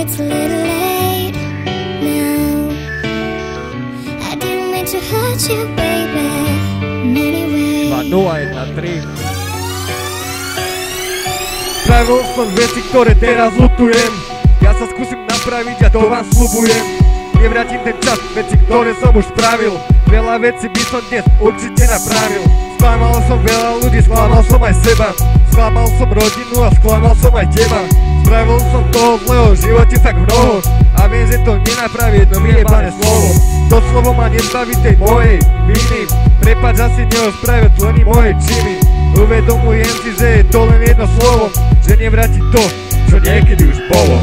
it's a little late now. I didn't mean to hurt you, baby. Anyway. 2013. Spravil som veci, ktoré teraz ľutujem. Ja sa skúsim napraviť a to vám sľubujem. Nevrátim ten čas, veci, ktoré som už spravil. Veľa vecí by som dnes určite napravil. Sklamal som veľa ľudí, sklamal som aj seba. Sklamal som rodinu a sklamal som aj teba. Spravil som toho zlého v živote tak mnoho. A viem, že to nenapraví jedno vyjebané slovo. To slovo ma nezbaví tej mojej viny. Prepáč, asi neospravedlní moje činy. Uvedomujem si, že je to len jedno slovo, že nevráti to, čo niekedy už bolo.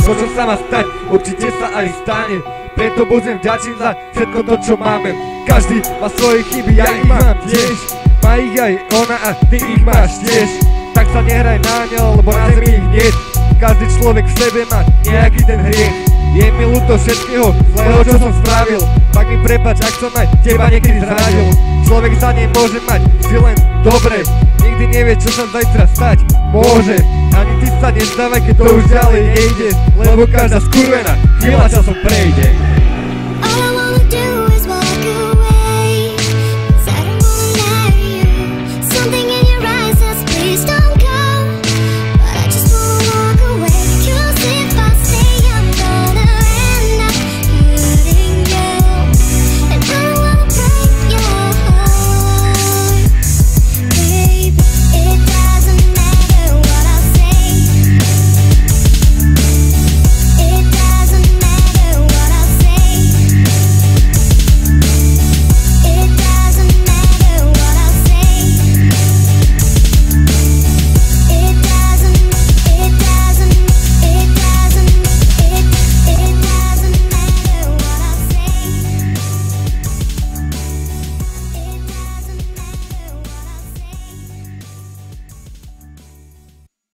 Môže sa ma stať, určite sa aj stane. Preto budem vďačný za všetko to, čo máme. Každý má svoje chyby, ja ich mám tiež. Má ich aj ona a ty ich máš tiež. Tak sa nehraj na ňo, lebo na zemi ich niet. Každý človek v sebe má nejaký ten hriech. Je mi ľúto všetkého zlého, čo som spravil. Tak mi prepáč, ak som aj teba niekedy zradil. Človek sa nemôže mať vždy len dobre. Nikdy nevie, čo sa zajtra stať môže. Ani ty sa nezdávaj, keď to už ďalej nejde, lebo každá skurvená chvíľa časom prejde.